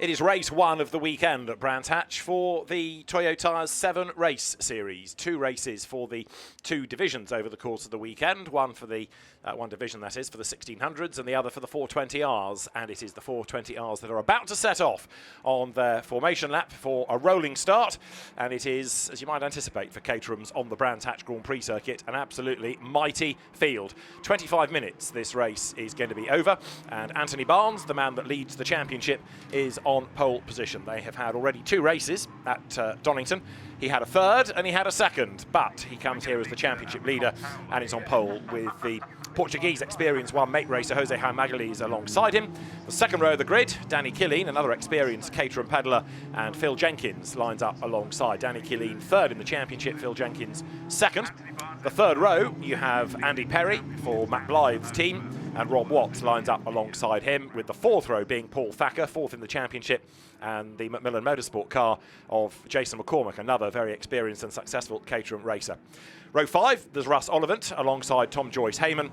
It is race one of the weekend at Brands Hatch for the Toyota's 7 race series. 2 races for the 2 divisions over the course of the weekend. One for the one division, that is, for the 1600s, and the other for the 420Rs. And it is the 420Rs that are about to set off on their formation lap for a rolling start. And it is, as you might anticipate, for Caterham's on the Brands Hatch Grand Prix circuit, an absolutely mighty field. 25 minutes this race is going to be over, and Anthony Barnes, the man that leads the championship, is on pole position. They have had already 2 races at Donington. He had a third and he had a second, but he comes here as the championship leader and is on pole with the Portuguese experienced one-mate racer Jose Magalhães alongside him. The second row of the grid, Danny Killeen, another experienced Caterham peddler, and Phil Jenkins lines up alongside. Danny Killeen third in the championship, Phil Jenkins second. The third row, you have Andy Perry for Matt Blythe's team, and Rob Watts lines up alongside him, with the fourth row being Paul Thacker, fourth in the championship, and the Macmillan Motorsport car of Jason McCormack, another very experienced and successful Caterham racer. Row 5, there's Russ Ollivant alongside Tom Joyce Heyman.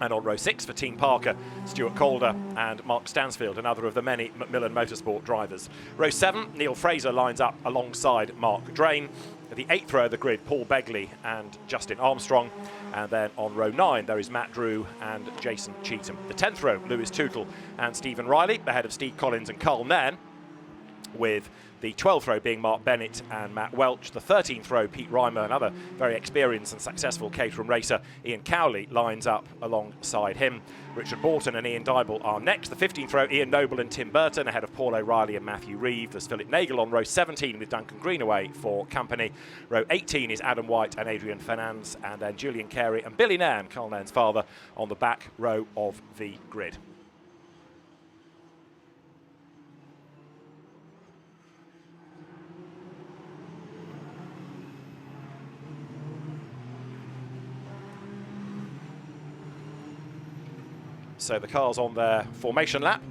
And on row 6 for Team Parker, Stuart Calder and Mark Stansfield, another of the many Macmillan Motorsport drivers. Row 7, Neil Fraser lines up alongside Mark Drain. At the 8th row of the grid, Paul Begley and Justin Armstrong. And then on row 9, there is Matt Drew and Jason Cheetham. The 10th row, Lewis Tootle and Stephen Riley, ahead of Steve Collins and Carl Nairn, with the 12th row being Mark Bennett and Matt Welch. The 13th row, Pete Reimer, another very experienced and successful Caterham racer. Ian Cowley lines up alongside him. Richard Borton and Ian Dybel are next. The 15th row, Ian Noble and Tim Burton, ahead of Paul O'Reilly and Matthew Reeve. There's Philip Nagel on row 17 with Duncan Greenaway for company. Row 18 is Adam White and Adrian Fernandes, and then Julian Carey and Billy Nairn, Carl Nairn's father, on the back row of the grid. So the car's on their formation lap,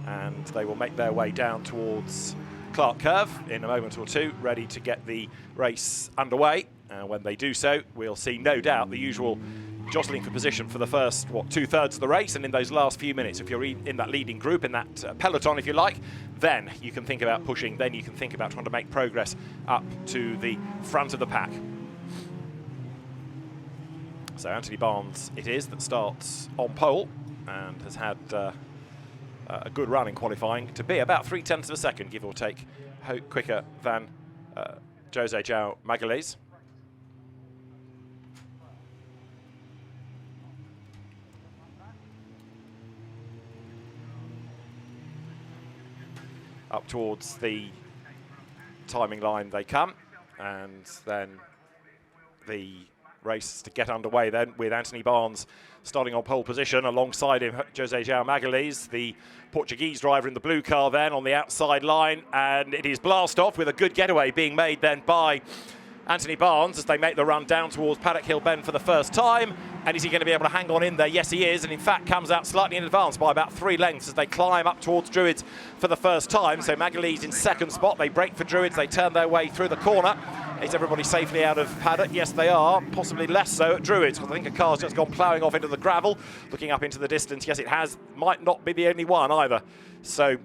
and they will make their way down towards Clark Curve in a moment or two, ready to get the race underway. And when they do so, we'll see, no doubt, the usual jostling for position for the first, 2/3 of the race. And in those last few minutes, if you're in that leading group, in that peloton, if you like, then you can think about pushing, then you can think about trying to make progress up to the front of the pack. So Anthony Barnes it is that starts on pole, and has had a good run in qualifying, to be about 0.3 of a second, give or take, quicker than Jose Magalhães. Up towards the timing line they come, and then the race to get underway then, with Anthony Barnes starting on pole position alongside him, Jose Magalhães, the Portuguese driver in the blue car then on the outside line, and it is blast off with a good getaway being made then by Anthony Barnes as they make the run down towards Paddock Hill Bend for the first time. And is he going to be able to hang on in there? Yes, he is, and in fact comes out slightly in advance by about 3 lengths as they climb up towards Druids for the first time. So Magalhães in second spot. They break for Druids, they turn their way through the corner. Is everybody safely out of paddock? Yes, they are. Possibly less so at Druids, because I think a car's just gone ploughing off into the gravel. Looking up into the distance, yes, it has. Might not be the only one either. So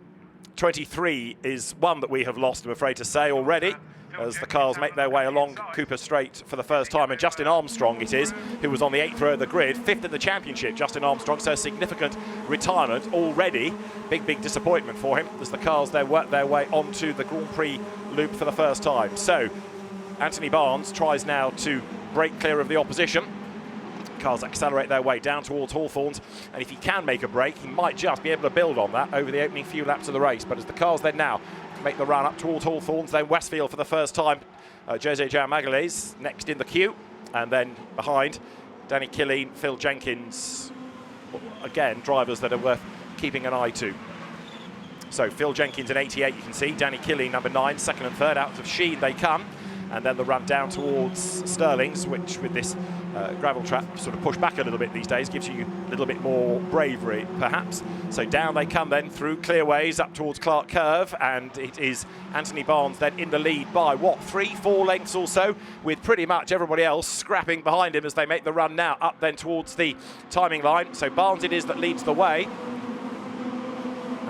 23 is one that we have lost, I'm afraid to say, already, as the cars make their way along Cooper Straight for the first time. And Justin Armstrong it is, who was on the 8th row of the grid, 5th in the championship. Justin Armstrong, so significant retirement already. Big disappointment for him as the cars there work their way onto the Grand Prix loop for the first time. So Anthony Barnes tries now to break clear of the opposition. Cars accelerate their way down towards Hawthorns, and if he can make a break, he might just be able to build on that over the opening few laps of the race. But as the cars then now make the run up towards Hawthorns, then Westfield for the first time, Jose Magalhães next in the queue, and then behind Danny Killeen, Phil Jenkins, again drivers that are worth keeping an eye to. So Phil Jenkins in 88, you can see, Danny Killeen number 9, second and third, out of Sheen they come. And then the run down towards Stirling's, which with this gravel trap sort of push back a little bit these days, gives you a little bit more bravery, perhaps. So down they come then through Clearways up towards Clark Curve, and it is Anthony Barnes then in the lead by, 3-4 lengths or so, with pretty much everybody else scrapping behind him as they make the run now up then towards the timing line. So Barnes it is that leads the way.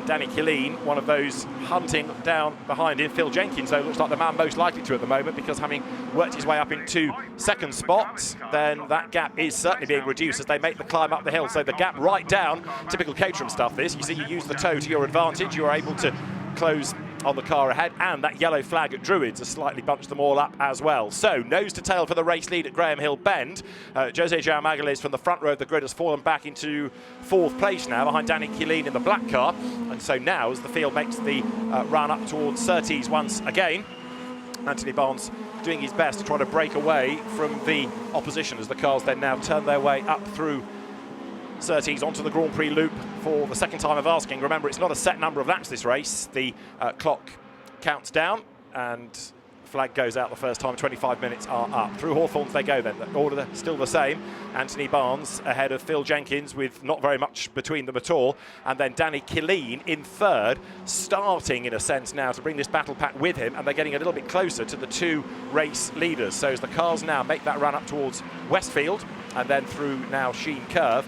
Danny Killeen, one of those hunting down behind him. Phil Jenkins, though, looks like the man most likely to at the moment, because having worked his way up into second spot, then that gap is certainly being reduced as they make the climb up the hill. So the gap right down, typical Caterham stuff this. You see, you use the toe to your advantage. You are able to close on the car ahead, and that yellow flag at Druids has slightly bunched them all up as well. So nose to tail for the race lead at Graham Hill Bend. Jose João Magalhães from the front row of the grid has fallen back into fourth place now behind Danny Killeen in the black car, and so now as the field makes the run up towards Surtees once again, Anthony Barnes doing his best to try to break away from the opposition as the cars then now turn their way up through Surtees onto the Grand Prix loop for the second time of asking. Remember, it's not a set number of laps this race. The clock counts down and flag goes out the first time. 25 minutes are up. Through Hawthorns they go then. The order still the same. Anthony Barnes ahead of Phil Jenkins with not very much between them at all. And then Danny Killeen in third, starting in a sense now to bring this battle pack with him, and they're getting a little bit closer to the two race leaders. So as the cars now make that run up towards Westfield and then through now Sheen Curve,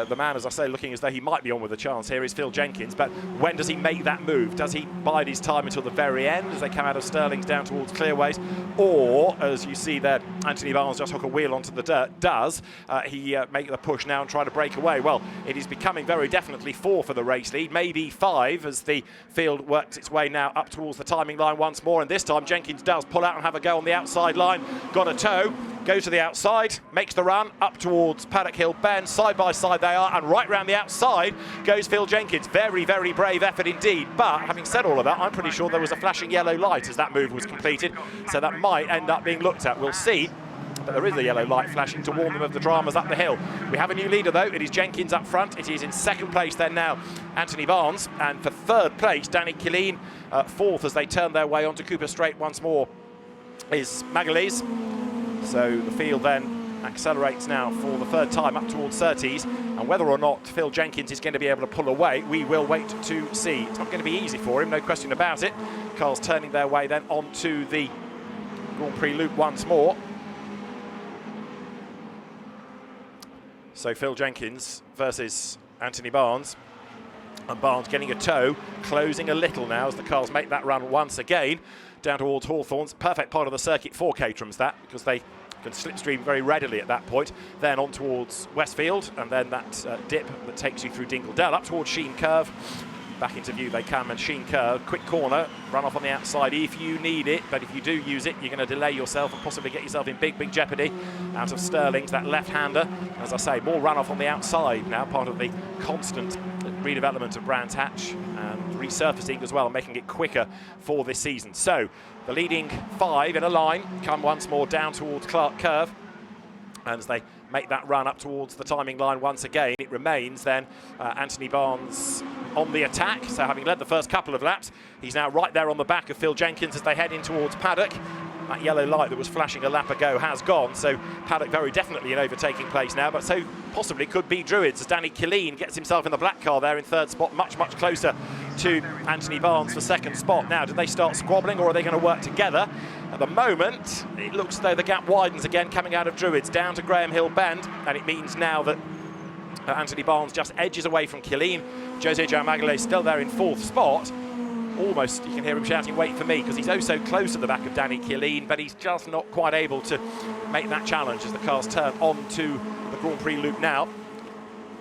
the man, as I say, looking as though he might be on with a chance here is Phil Jenkins. But when does he make that move? Does he bide his time until the very end as they come out of Stirling's down towards Clearways? Or, as you see there, Anthony Barnes just hook a wheel onto the dirt. Does he make the push now and try to break away? Well, it is becoming very definitely 4 for the race lead, maybe 5 as the field works its way now up towards the timing line once more. And this time Jenkins does pull out and have a go on the outside line. Got a tow, goes to the outside, makes the run up towards Paddock Hill Bend. Side by side they are, and right round the outside goes Phil Jenkins. Very, very brave effort indeed. But having said all of that, I'm pretty sure there was a flashing yellow light as that move was completed, so that might end up being looked at. We'll see. But there is a yellow light flashing to warn them of the dramas up the hill. We have a new leader though. It is Jenkins up front. It is in second place then now Anthony Barnes, and for third place Danny Killeen. Fourth as they turn their way onto Cooper Straight once more is Magalhães. So the field then accelerates now for the third time up towards Surtees, and whether or not Phil Jenkins is going to be able to pull away, we will wait to see. It's not going to be easy for him, no question about it. Cars turning their way then onto the Grand Prix loop once more. So Phil Jenkins versus Anthony Barnes, and Barnes getting a tow, closing a little now as the cars make that run once again down towards Hawthorns. Perfect part of the circuit for Caterham's that, because they can slipstream very readily at that point. Then on towards Westfield, and then that dip that takes you through Dingle up towards Sheen Curve. Back into view they come, and Sheen Curve, quick corner, run off on the outside if you need it, but if you do use it, you're going to delay yourself and possibly get yourself in big, big jeopardy. Out of Stirling's, that left-hander. As I say, more runoff on the outside now, part of the constant redevelopment of Brands Hatch and resurfacing as well, making it quicker for this season. So the leading 5 in a line come once more down towards Clark Curve, and as they make that run up towards the timing line once again, it remains then Anthony Barnes on the attack. So having led the first couple of laps, he's now right there on the back of Phil Jenkins as they head in towards Paddock. That yellow light that was flashing a lap ago has gone, so Paddock very definitely in overtaking place now, but so possibly could be Druids as Danny Killeen gets himself in the black car there in third spot, much, much closer to Anthony Barnes for second spot. Now, do they start squabbling, or are they going to work together? At the moment, it looks as though the gap widens again coming out of Druids down to Graham Hill Bend, and it means now that Anthony Barnes just edges away from Killeen. Jose João Magalhães still there in fourth spot. Almost, you can hear him shouting, wait for me, because he's oh so close to the back of Danny Killeen, but he's just not quite able to make that challenge as the cars turn onto the Grand Prix loop now.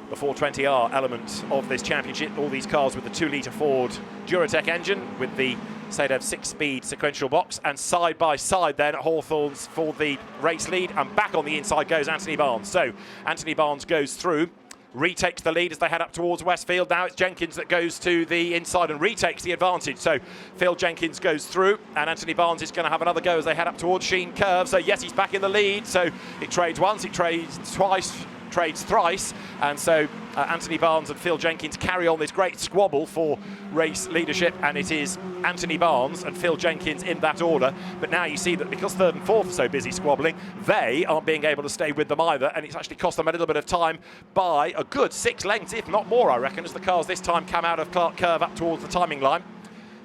The 420R element of this championship, all these cars with the 2-litre Ford Duratec engine with the Sadev 6-speed sequential box, and side by side then at Hawthorns for the race lead, and back on the inside goes Anthony Barnes. So Anthony Barnes goes through, retakes the lead as they head up towards Westfield. Now it's Jenkins that goes to the inside and retakes the advantage. So Phil Jenkins goes through, and Anthony Barnes is going to have another go as they head up towards Sheen Curve. So yes, he's back in the lead. So it trades once, it trades twice, trades thrice, and so Anthony Barnes and Phil Jenkins carry on this great squabble for race leadership, and it is Anthony Barnes and Phil Jenkins in that order. But now you see that because third and fourth are so busy squabbling, they aren't being able to stay with them either, and it's actually cost them a little bit of time by a good 6 lengths, if not more, I reckon, as the cars this time come out of Clark Curve up towards the timing line.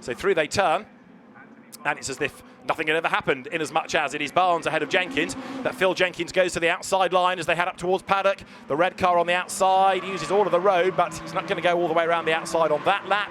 So through they turn, and it's as if nothing had ever happened, in as much as it is Barnes ahead of Jenkins. That Phil Jenkins goes to the outside line as they head up towards Paddock. The red car on the outside uses all of the road, but he's not going to go all the way around the outside on that lap.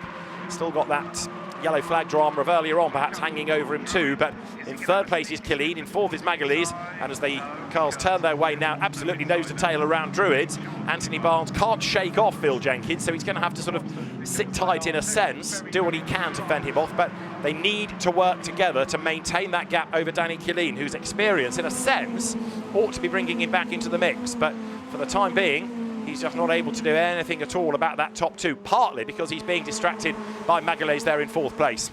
Still got that yellow flag drama of earlier on perhaps hanging over him too, but in third place is Killeen, in fourth is Magalhaes, and as the cars turn their way now absolutely nose to tail around Druids, Anthony Barnes can't shake off Phil Jenkins, so he's going to have to sort of sit tight in a sense, do what he can to fend him off, but they need to work together to maintain that gap over Danny Killeen, whose experience in a sense ought to be bringing him back into the mix, but for the time being he's just not able to do anything at all about that top two, partly because he's being distracted by Magalhaes there in fourth place.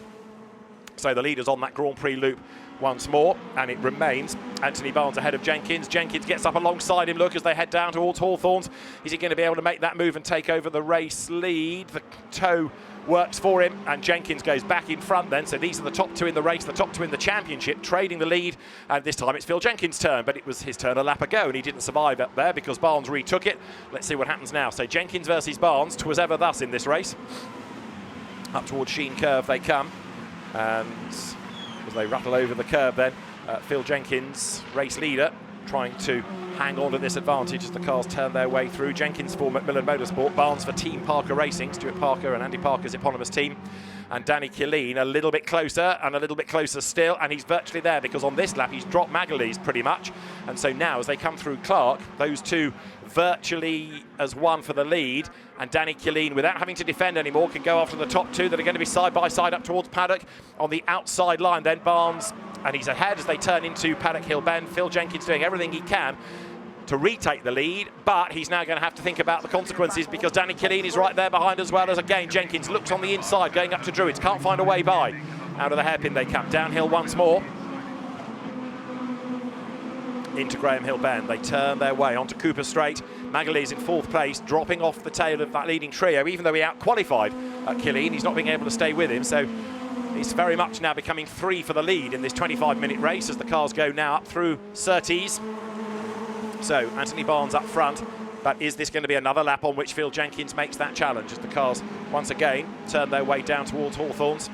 So the leader's on that Grand Prix loop once more, and it remains Anthony Barnes ahead of Jenkins. Jenkins gets up alongside him, look, as they head down towards Hawthorns. Is he going to be able to make that move and take over the race lead? The toe works for him, and Jenkins goes back in front then. So these are the top two in the race, the top two in the championship, trading the lead. And this time it's Phil Jenkins' turn, but it was his turn a lap ago, and he didn't survive up there because Barnes retook it. Let's see what happens now. So Jenkins versus Barnes, 'twas ever thus in this race. Up towards Sheen Curve they come, and as they rattle over the curve then, Phil Jenkins, race leader, trying to hang on to this advantage as the cars turn their way through. Jenkins for Macmillan Motorsport, Barnes for Team Parker Racing, Stuart Parker and Andy Parker's eponymous team, and Danny Killeen a little bit closer and a little bit closer still, and he's virtually there because on this lap he's dropped Magalhaes pretty much, and so now as they come through Clark, those two virtually as one for the lead, and Danny Killeen, without having to defend anymore, can go after the top two that are going to be side by side up towards Paddock. On the outside line then Barnes, and he's ahead as they turn into Paddock Hill Bend. Phil Jenkins doing everything he can to retake the lead, but he's now going to have to think about the consequences because Danny Killeen is right there behind as well, as again Jenkins looks on the inside going up to Druids, can't find a way by. Out of the hairpin they come, downhill once more into Graham Hill Bend. They turn their way onto Cooper Straight. Magalhaes in fourth place, dropping off the tail of that leading trio. Even though he out-qualified Killeen, he's not being able to stay with him, so he's very much now becoming three for the lead in this 25-minute race as the cars go now up through Surtees. So Anthony Barnes up front, but is this going to be another lap on which Phil Jenkins makes that challenge as the cars once again turn their way down towards Hawthorns?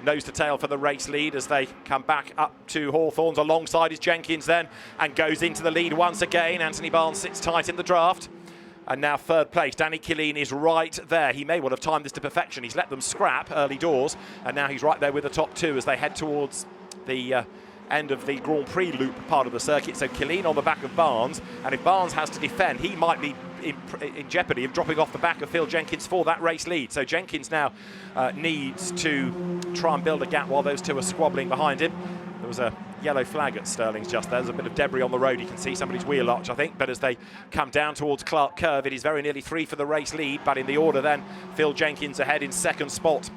Nose to tail for the race lead as they come back up to Hawthorns. Alongside is Jenkins then, and goes into the lead once again. Anthony Barnes sits tight in the draft. And now third place, Danny Killeen is right there. He may well have timed this to perfection. He's let them scrap early doors, and now he's right there with the top two as they head towards the end of the Grand Prix loop part of the circuit. So Killeen on the back of Barnes, and if Barnes has to defend, he might be in jeopardy of dropping off the back of Phil Jenkins for that race lead. So Jenkins now needs to try and build a gap while those two are squabbling behind him. There was a yellow flag at Stirling's just there. There's a bit of debris on the road. You can see somebody's wheel arch, I think. But as they come down towards Clark Curve, it is very nearly three for the race lead. But in the order then, Phil Jenkins ahead in second spot.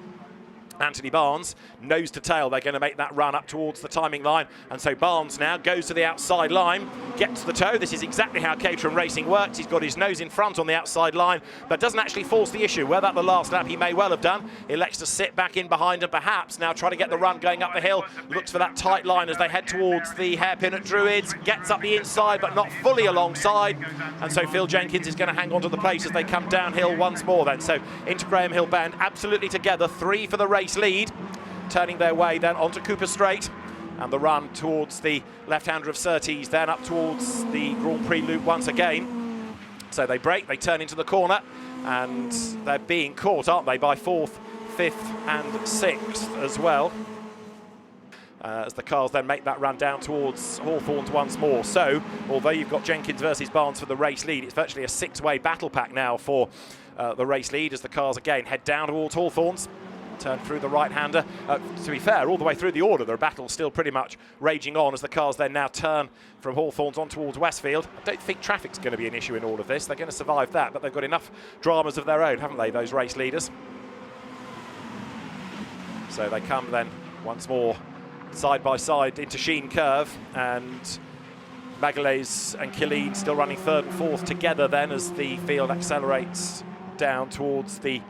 Anthony Barnes, nose to tail, they're going to make that run up towards the timing line, and so Barnes now goes to the outside line, gets the toe. This is exactly how Caterham Racing works. He's got his nose in front on the outside line, but doesn't actually force the issue. Where that the last lap he may well have done, elects to sit back in behind and perhaps now try to get the run going up the hill, looks for that tight line as they head towards the hairpin at Druids, gets up the inside but not fully alongside, and so Phil Jenkins is going to hang on to the place as they come downhill once more then. So into Graham Hill Bend, absolutely together, three for the race lead, turning their way then onto Cooper Straight, and the run towards the left-hander of Surtees, then up towards the Grand Prix loop once again. So they break, they turn into the corner, and they're being caught, aren't they, by fourth, fifth and sixth as well, as the cars then make that run down towards Hawthorns once more. So although you've got Jenkins versus Barnes for the race lead, it's virtually a six-way battle pack now for the race lead as the cars again head down towards Hawthorns, turn through the right-hander. To be fair, all the way through the order, the battle's still pretty much raging on as the cars then now turn from Hawthorns on towards Westfield. I don't think traffic's going to be an issue in all of this. They're going to survive that, but they've got enough dramas of their own, haven't they, those race leaders? So they come then once more side by side into Sheen Curve, and Magalhaes and Killeen still running third and fourth together then as the field accelerates down towards the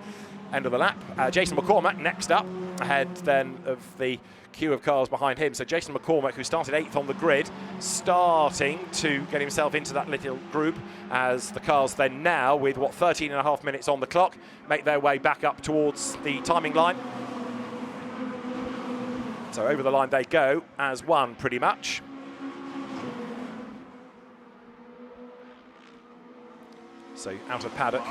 end of the lap. Jason McCormack next up, ahead then of the queue of cars behind him. So Jason McCormack, who started 8th on the grid, starting to get himself into that little group as the cars then now, with what, 13 and a half minutes on the clock, make their way back up towards the timing line. So over the line they go as one pretty much. So out of paddock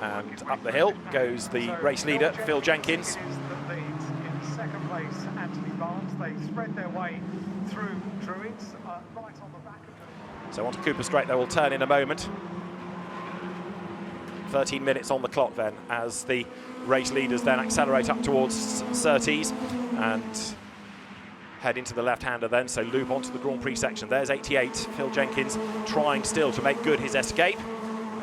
And up the hill goes the race leader, Phil Jenkins. In second place, Anthony Barnes. They spread their way through Druids, right on the back of them. So onto Cooper Straight they will turn in a moment. 13 minutes on the clock then, as the race leaders then accelerate up towards Surtees and head into the left-hander then, so loop onto the Grand Prix section. There's 88, Phil Jenkins trying still to make good his escape,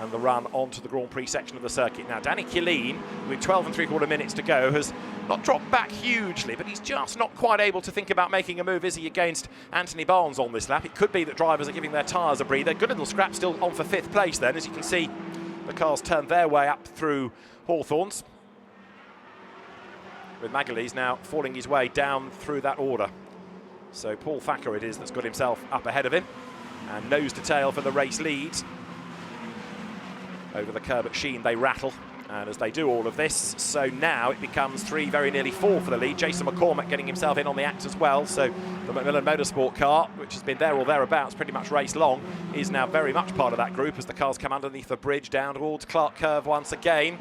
and the run onto the Grand Prix section of the circuit. Now Danny Killeen, with 12 3/4 minutes to go, has not dropped back hugely, but he's just not quite able to think about making a move, is he, against Anthony Barnes on this lap. It could be that drivers are giving their tyres a breather. Good little scrap still on for 5th place then, as you can see the cars turn their way up through Hawthorns, with Magalhães now falling his way down through that order. So Paul Thacker it is that's got himself up ahead of him, and nose to tail for the race leads. Over the curb at Sheen they rattle, and as they do all of this, so now it becomes 3, very nearly 4 for the lead. Jason McCormack getting himself in on the act as well, so the Macmillan Motorsport car, which has been there or thereabouts pretty much race long, is now very much part of that group as the cars come underneath the bridge down towards Clark Curve once again,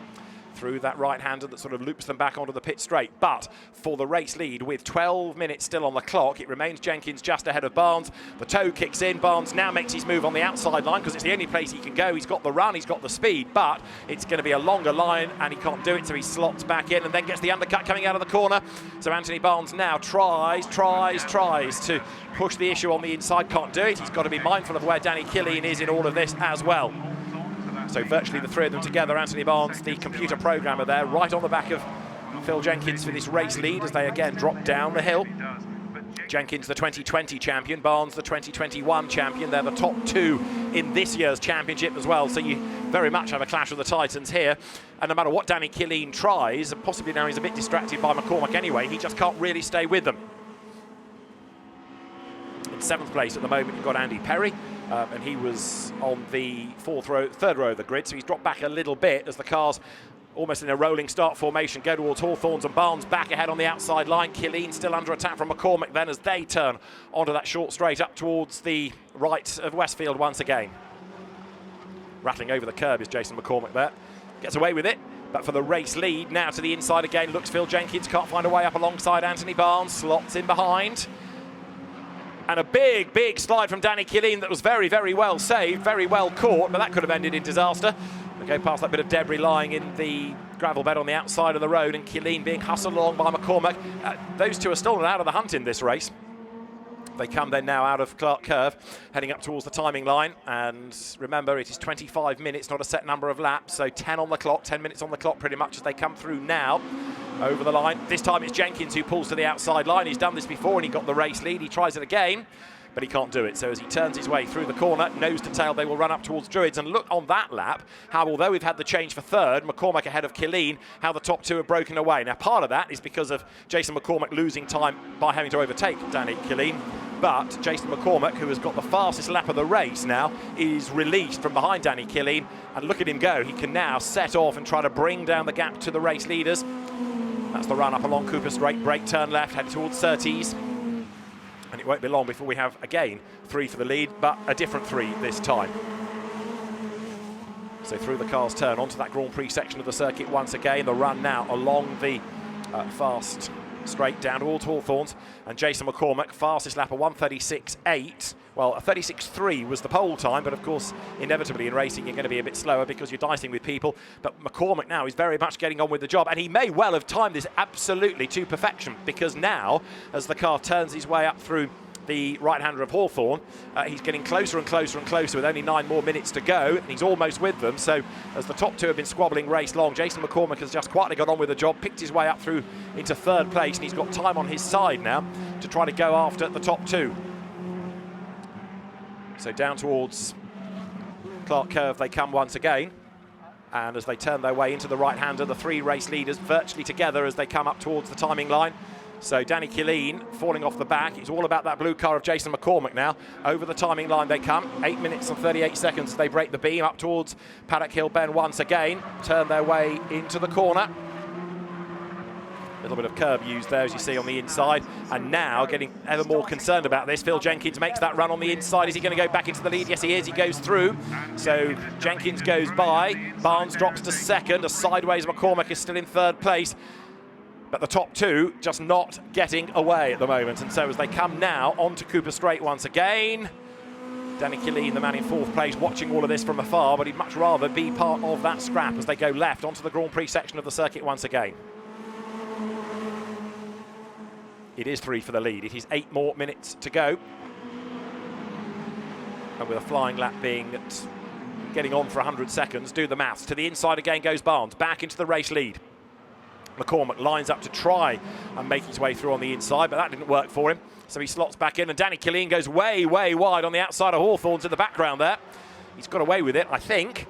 through that right-hander that sort of loops them back onto the pit straight. But for the race lead, with 12 minutes still on the clock, it remains Jenkins just ahead of Barnes. The toe kicks in. Barnes now makes his move on the outside line because it's the only place he can go. He's got the run, he's got the speed, but it's going to be a longer line and he can't do it, so he slots back in and then gets the undercut coming out of the corner. So Anthony Barnes now tries to push the issue on the inside, can't do it. He's got to be mindful of where Danny Killeen is in all of this as well. So virtually the three of them together, Anthony Barnes, the computer programmer there, right on the back of Phil Jenkins for this race lead as they again drop down the hill. Jenkins, the 2020 champion, Barnes, the 2021 champion. They're the top 2 in this year's championship as well, so you very much have a clash of the titans here. And no matter what Danny Killeen tries, and possibly now he's a bit distracted by McCormack anyway, he just can't really stay with them. In 7th place at the moment, you've got Andy Perry. And he was on the third row of the grid, so he's dropped back a little bit as the cars, almost in a rolling start formation, go towards Hawthorns, and Barnes back ahead on the outside line. Killeen still under attack from McCormack then as they turn onto that short straight up towards the right of Westfield once again. Rattling over the curb is Jason McCormack there. Gets away with it, but for the race lead, now to the inside again, looks Phil Jenkins, can't find a way up alongside Anthony Barnes, slots in behind. And a big slide from Danny Killeen that was very, very well saved, very well caught, but that could have ended in disaster. They go past that bit of debris lying in the gravel bed on the outside of the road, and Killeen being hustled along by McCormack. Those two are still not out of the hunt in this race. They come then now out of Clark Curve, heading up towards the timing line. And remember, it is 25 minutes, not a set number of laps. So 10 on the clock, 10 minutes on the clock pretty much as they come through now over the line. This time it's Jenkins who pulls to the outside line. He's done this before and he got the race lead. He tries it again, but he can't do it. So as he turns his way through the corner, nose to tail, they will run up towards Druids. And look on that lap, how although we've had the change for third, McCormack ahead of Killeen, how the top 2 have broken away. Now part of that is because of Jason McCormack losing time by having to overtake Danny Killeen. But Jason McCormack, who has got the fastest lap of the race now, is released from behind Danny Killeen. And look at him go. He can now set off and try to bring down the gap to the race leaders. That's the run up along Cooper Straight, brake turn left, heading towards Surtees. And it won't be long before we have, again, 3 for the lead, but a different 3 this time. So through the cars turn onto that Grand Prix section of the circuit once again. The run now along the fast straight down towards Hawthorns, and Jason McCormack, fastest lap of 1:36.8. Well, a 36.3 was the pole time, but of course, inevitably in racing, you're going to be a bit slower because you're dicing with people. But McCormack now is very much getting on with the job, and he may well have timed this absolutely to perfection, because now, as the car turns his way up through the right-hander of Hawthorn, he's getting closer and closer and closer with only 9 more minutes to go, and he's almost with them. So as the top 2 have been squabbling race long, Jason McCormack has just quietly got on with the job, picked his way up through into 3rd place, and he's got time on his side now to try to go after the top 2. So down towards Clark Curve they come once again, and as they turn their way into the right-hander, the 3 race leaders virtually together as they come up towards the timing line. So Danny Killeen falling off the back. It's all about that blue car of Jason McCormack now. Over the timing line they come. 8 minutes and 38 seconds as they break the beam up towards Paddock Hill Bend once again. Turn their way into the corner. little bit of curb used there, as you see on the inside, and now getting ever more concerned about this. Phil Jenkins makes that run on the inside. Is he going to go back into the lead? Yes, he is. He goes through. So Jenkins goes by. Barnes drops to second. A sideways McCormack is still in third place. But the top two just not getting away at the moment. And so as they come now onto Cooper Straight once again, Danny Killeen, the man in fourth place, watching all of this from afar, but he'd much rather be part of that scrap as they go left onto the Grand Prix section of the circuit once again. It is 3 for the lead. It is 8 more minutes to go. And with a flying lap being getting on for 100 seconds, do the maths. To the inside again goes Barnes, back into the race lead. McCormack lines up to try and make his way through on the inside, but that didn't work for him. So he slots back in, and Danny Killeen goes way, way wide on the outside of Hawthorne's in the background there. He's got away with it, I think,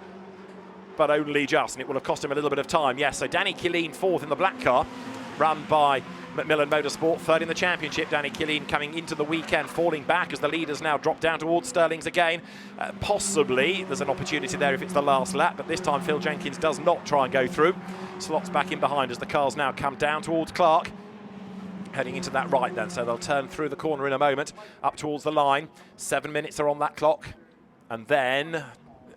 but only just, and it will have cost him a little bit of time. Yes, so Danny Killeen fourth in the black car, run by Macmillan Motorsport, third in the championship. Danny Killeen coming into the weekend, falling back as the leaders now drop down towards Sterling's again. Possibly there's an opportunity there if it's the last lap, but this time Phil Jenkins does not try and go through. Slots back in behind as the cars now come down towards Clark. Heading into that right then, so they'll turn through the corner in a moment, up towards the line. 7 minutes are on that clock. And then,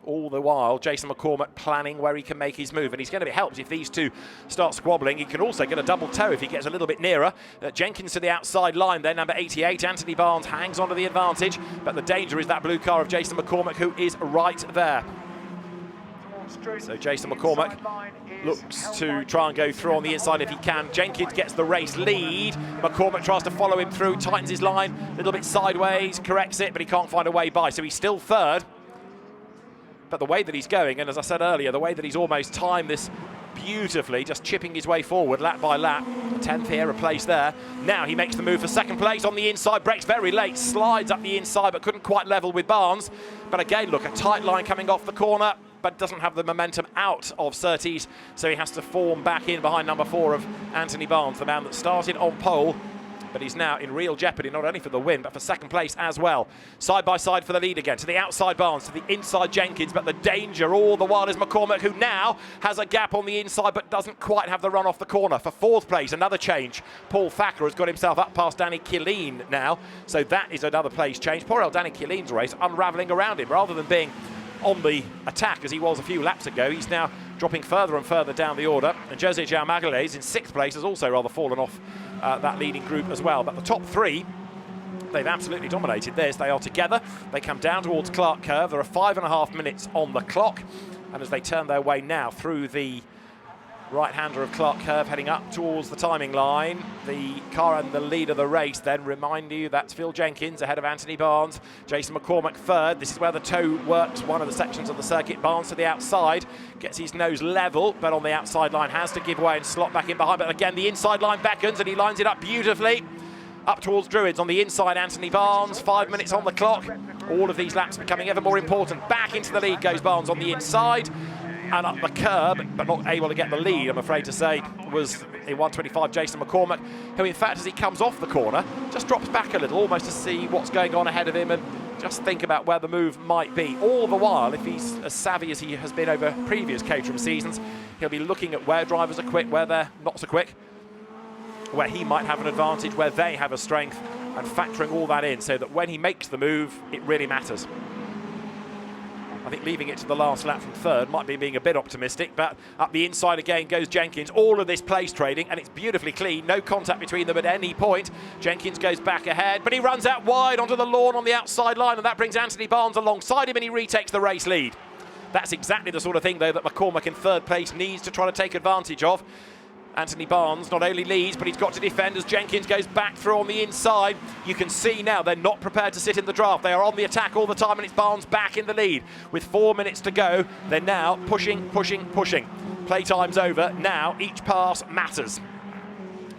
all the while, Jason McCormack planning where he can make his move. And he's going to be helped if these two start squabbling. He can also get a double toe if he gets a little bit nearer. Jenkins to the outside line there, number 88. Anthony Barnes hangs onto the advantage. But the danger is that blue car of Jason McCormack, who is right there. So Jason McCormack looks to try and go through on the inside if he can. Jenkins gets the race lead. McCormack tries to follow him through, tightens his line a little bit sideways, corrects it, but he can't find a way by. So he's still third. But the way that he's going, and as I said earlier, the way that he's almost timed this beautifully, just chipping his way forward lap by lap. 10th here, a place there. Now he makes the move for second place on the inside, brakes very late, slides up the inside, but couldn't quite level with Barnes. But again, look, a tight line coming off the corner, but doesn't have the momentum out of Surtees, so he has to form back in behind number 4 of Anthony Barnes, the man that started on pole, but he's now in real jeopardy, not only for the win, but for second place as well. Side by side for the lead again, to the outside Barnes, to the inside Jenkins, but the danger all the while is McCormack, who now has a gap on the inside, but doesn't quite have the run off the corner. For fourth place, another change. Paul Thacker has got himself up past Danny Killeen now, so that is another place change. Poor old Danny Killeen's race unravelling around him, rather than being on the attack as he was a few laps ago. He's now dropping further and further down the order, and Jose João Magalhães in 6th place has also rather fallen off that leading group as well. But the top 3, they've absolutely dominated this. They are together. They come down towards Clark Curve. There are 5.5 minutes on the clock, and as they turn their way now through the right-hander of Clark Curve, heading up towards the timing line, the car and the lead of the race then remind you that's Phil Jenkins ahead of Anthony Barnes, Jason McCormack third. This is where the toe works, one of the sections of the circuit. Barnes to the outside, gets his nose level, but on the outside line has to give way and slot back in behind. But again, the inside line beckons and he lines it up beautifully. Up towards Druids on the inside, Anthony Barnes, 5 minutes on the clock. All of these laps becoming ever more important. Back into the lead goes Barnes on the inside. And up the curb, but not able to get the lead, I'm afraid to say, was in 125 Jason McCormack, who in fact, as he comes off the corner, just drops back a little, almost to see what's going on ahead of him and just think about where the move might be. All the while, if he's as savvy as he has been over previous Caterham seasons, he'll be looking at where drivers are quick, where they're not so quick, where he might have an advantage, where they have a strength, and factoring all that in so that when he makes the move, it really matters. I think leaving it to the last lap from third might be being a bit optimistic, but up the inside again goes Jenkins. All of this place trading, and it's beautifully clean. No contact between them at any point. Jenkins goes back ahead, but he runs out wide onto the lawn on the outside line, and that brings Anthony Barnes alongside him, and he retakes the race lead. That's exactly the sort of thing, though, that McCormack in third place needs to try to take advantage of. Anthony Barnes not only leads, but he's got to defend as Jenkins goes back through on the inside. You can see now they're not prepared to sit in the draft. They are on the attack all the time, and it's Barnes back in the lead. With 4 minutes to go, they're now pushing. Playtime's over. Now each pass matters.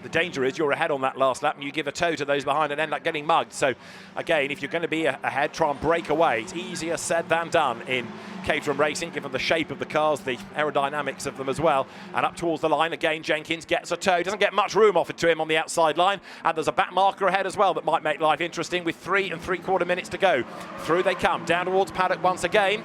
The danger is you're ahead on that last lap and you give a toe to those behind and end up getting mugged. So again, if you're going to be ahead, try and break away. It's easier said than done in Caterham racing, given the shape of the cars, the aerodynamics of them as well. And up towards the line again, Jenkins gets a toe. Doesn't get much room offered to him on the outside line. And there's a back marker ahead as well that might make life interesting with 3 3/4 minutes to go. Through they come, down towards paddock once again.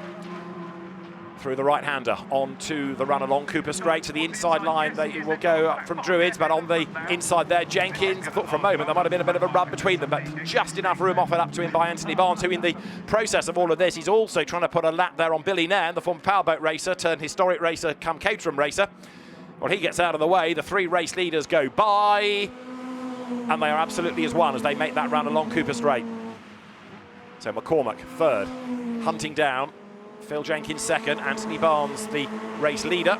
through the right-hander onto the run along Cooper Straight to the inside line. They will go up from Druids, but on the inside there, Jenkins. I thought for a moment there might have been a bit of a rub between them, but just enough room offered up to him by Anthony Barnes, who in the process of all of this, he's also trying to put a lap there on Billy Nairn, the former powerboat racer turned historic racer come Caterham racer. Well, he gets out of the way. The three race leaders go by, and they are absolutely as one as they make that run along Cooper Straight. So McCormack third, hunting down Phil Jenkins second, Anthony Barnes the race leader.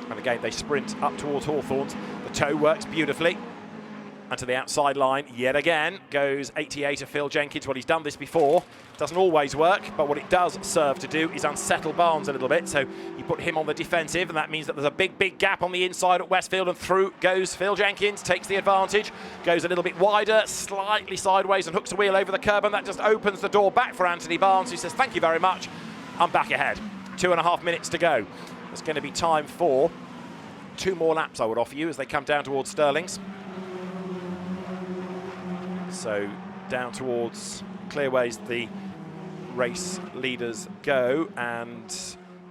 And again, they sprint up towards Hawthorns. The toe works beautifully. And to the outside line, yet again, goes 88 of Phil Jenkins. Well, he's done this before. Doesn't always work, but what it does serve to do is unsettle Barnes a little bit. So you put him on the defensive, and that means that there's a big gap on the inside at Westfield, and through goes Phil Jenkins, takes the advantage, goes a little bit wider, slightly sideways, and hooks the wheel over the curb, and that just opens the door back for Anthony Barnes, who says, thank you very much, I'm back ahead. 2.5 minutes to go. There's going to be time for 2 more laps, I would offer you, as they come down towards Stirling's. So down towards Clearways the race leaders go, and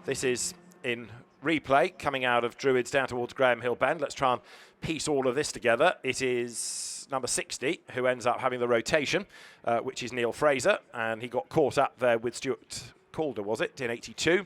this is in replay coming out of Druids down towards Graham Hill Bend. Let's try and piece all of this together. It is number 60 who ends up having the rotation, which is Neil Fraser, and he got caught up there with Stuart Calder, was it, in 82.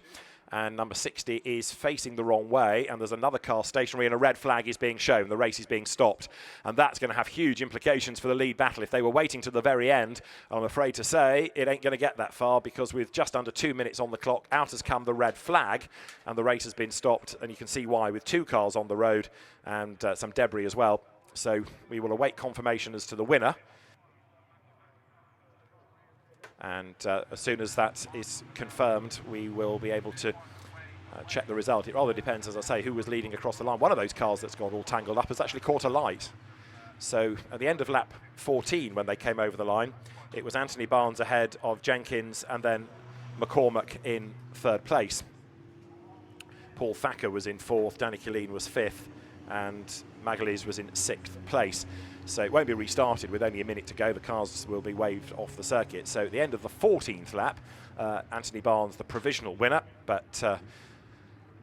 And number 60 is facing the wrong way, and there's another car stationary and a red flag is being shown. The race is being stopped, and that's going to have huge implications for the lead battle. If they were waiting to the very end, I'm afraid to say it ain't going to get that far, because with just under 2 minutes on the clock, out has come the red flag, and the race has been stopped, and you can see why, with 2 cars on the road and some debris as well. So we will await confirmation as to the winner. And as soon as that is confirmed, we will be able to check the result. It rather depends, as I say, who was leading across the line. One of those cars that's got all tangled up has actually caught a light. So at the end of lap 14, when they came over the line, it was Anthony Barnes ahead of Jenkins, and then McCormack in 3rd place. Paul Thacker was in 4th, Danny Killeen was 5th, and Magalhaes was in 6th place. So it won't be restarted with only a minute to go. The cars will be waved off the circuit. So at the end of the 14th lap, Anthony Barnes, the provisional winner. But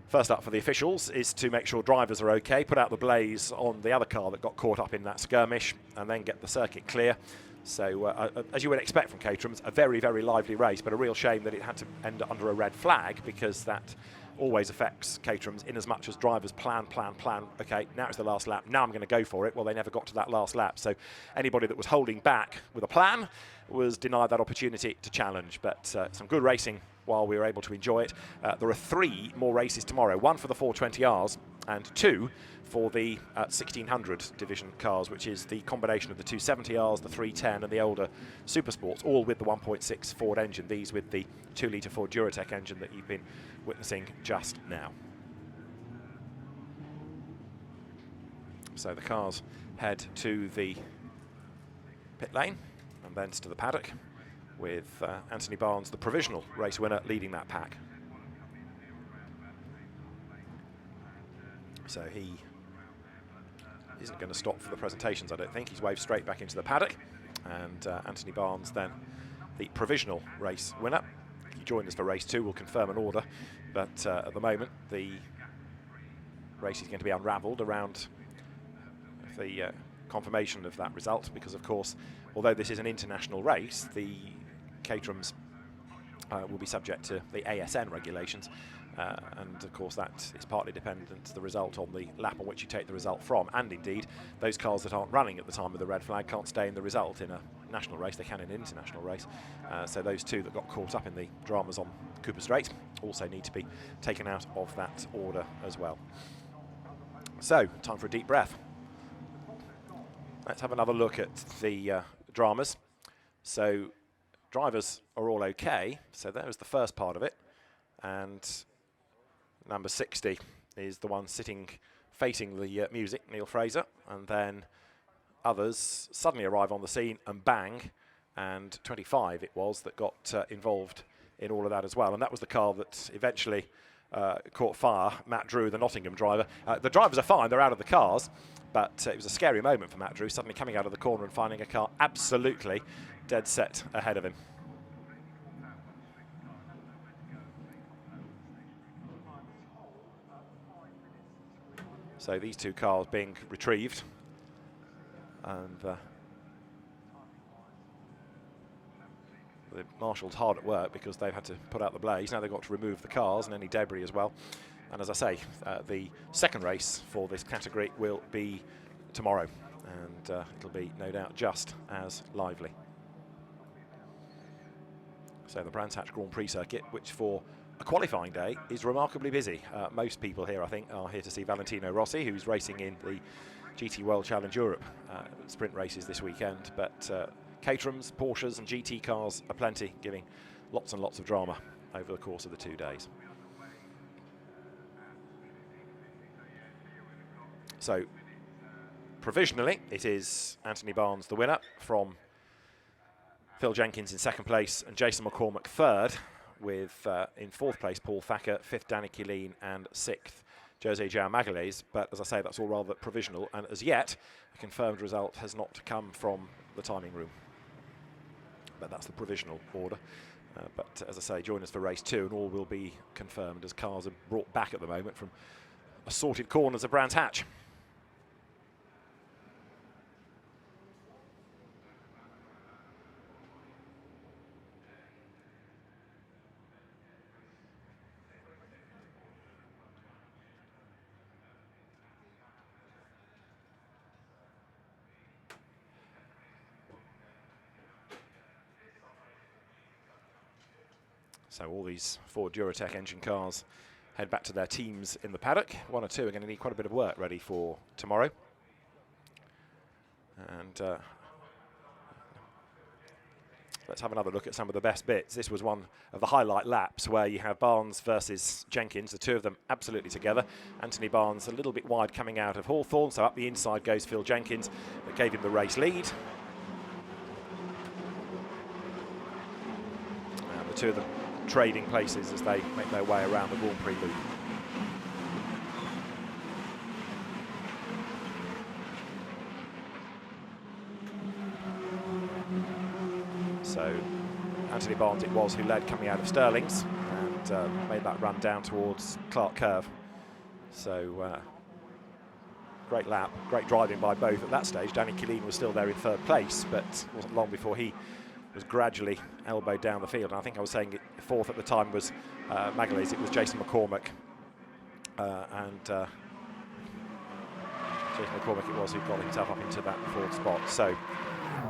first up for the officials is to make sure drivers are okay, put out the blaze on the other car that got caught up in that skirmish, and then get the circuit clear. So as you would expect from Caterham's, a very, very lively race, but a real shame that it had to end under a red flag, because that always affects Caterham's, in as much as drivers plan. Okay, now it's the last lap. Now I'm going to go for it. Well, they never got to that last lap. So anybody that was holding back with a plan was denied that opportunity to challenge. But some good racing while we were able to enjoy it. There are 3 more races tomorrow. 1 for the 420Rs and 2 for the 1600 division cars, which is the combination of the 270Rs, the 310 and the older Super Sports, all with the 1.6 Ford engine, these with the 2-litre Ford Duratec engine that you've been witnessing just now. So the cars head to the pit lane and thence to the paddock, with Anthony Barnes, the provisional race winner, leading that pack. So he isn't going to stop for the presentations, I don't think. He's waved straight back into the paddock. And Anthony Barnes then the provisional race winner. He joined us for race 2, we'll confirm an order. But at the moment, the race is going to be unravelled around the confirmation of that result, because of course, although this is an international race, the Caterham's will be subject to the ASN regulations. And of course that is partly dependent to the result on the lap on which you take the result from, and indeed those cars that aren't running at the time of the red flag can't stay in the result in a national race. They can in an international race. So those 2 that got caught up in the dramas on Cooper Straight also need to be taken out of that order as well. So time for a deep breath. Let's have another look at the dramas. So drivers are all okay, so that was the first part of it, and number 60 is the one sitting facing the music, Neil Fraser, and then others suddenly arrive on the scene and bang, and 25 it was that got involved in all of that as well, and that was the car that eventually caught fire, Matt Drew, the Nottingham driver. The drivers are fine, they're out of the cars, but it was a scary moment for Matt Drew, suddenly coming out of the corner and finding a car absolutely dead set ahead of him. So these two cars being retrieved, and the marshals hard at work because they've had to put out the blaze. Now they've got to remove the cars and any debris as well. And as I say, the second race for this category will be tomorrow, and it'll be no doubt just as lively. So the Brands Hatch Grand Prix circuit, which for a qualifying day is remarkably busy. Most people here, I think, are here to see Valentino Rossi, who's racing in the GT World Challenge Europe sprint races this weekend. But Caterhams, Porsches and GT cars are plenty, giving lots and lots of drama over the course of the 2 days. So provisionally, it is Anthony Barnes the winner, from Phil Jenkins in second place and Jason McCormack third, with in fourth place Paul Thacker, fifth Danny Killeen and sixth Jose João Magalhães. But as I say, that's all rather provisional, and as yet a confirmed result has not come from the timing room. But that's the provisional order. But as I say, join us for race 2 and all will be confirmed as cars are brought back at the moment from assorted corners of Brands Hatch. So all these Ford Duratec engine cars head back to their teams in the paddock. One or two are going to need quite a bit of work ready for tomorrow. And let's have another look at some of the best bits. This was one of the highlight laps where you have Barnes versus Jenkins, the two of them absolutely together. Anthony Barnes a little bit wide coming out of Hawthorne, so up the inside goes Phil Jenkins, that gave him the race lead. And the two of them trading places as they make their way around the Grand Prix loop. So Anthony Barnes it was who led coming out of Stirling's and made that run down towards Clark Curve. So great lap, great driving by both at that stage. Danny Killeen was still there in third place, but it wasn't long before he was gradually elbowed down the field. And I think I was saying fourth at the time was Magalhães. It was Jason McCormack. Jason McCormack it was who got himself up into that fourth spot. So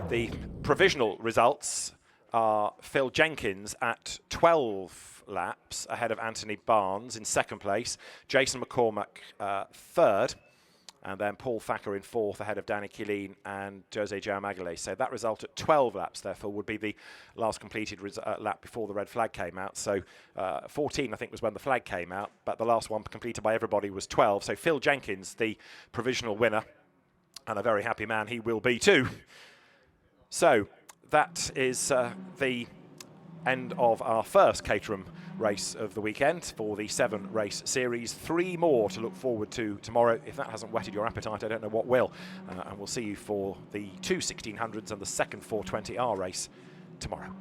the provisional results are Phil Jenkins at 12 laps ahead of Anthony Barnes in second place, Jason McCormack third, and then Paul Thacker in fourth ahead of Danny Killeen and Jose João Magalhães. So that result at 12 laps, therefore, would be the last completed lap before the red flag came out. So 14, I think, was when the flag came out, but the last one completed by everybody was 12. So Phil Jenkins, the provisional winner, and a very happy man he will be too. So that is the end of our first Caterham race of the weekend for the 7-race series. 3 more to look forward to tomorrow. If that hasn't whetted your appetite, I don't know what will. And we'll see you for the 2 1600s and the second 420R race tomorrow.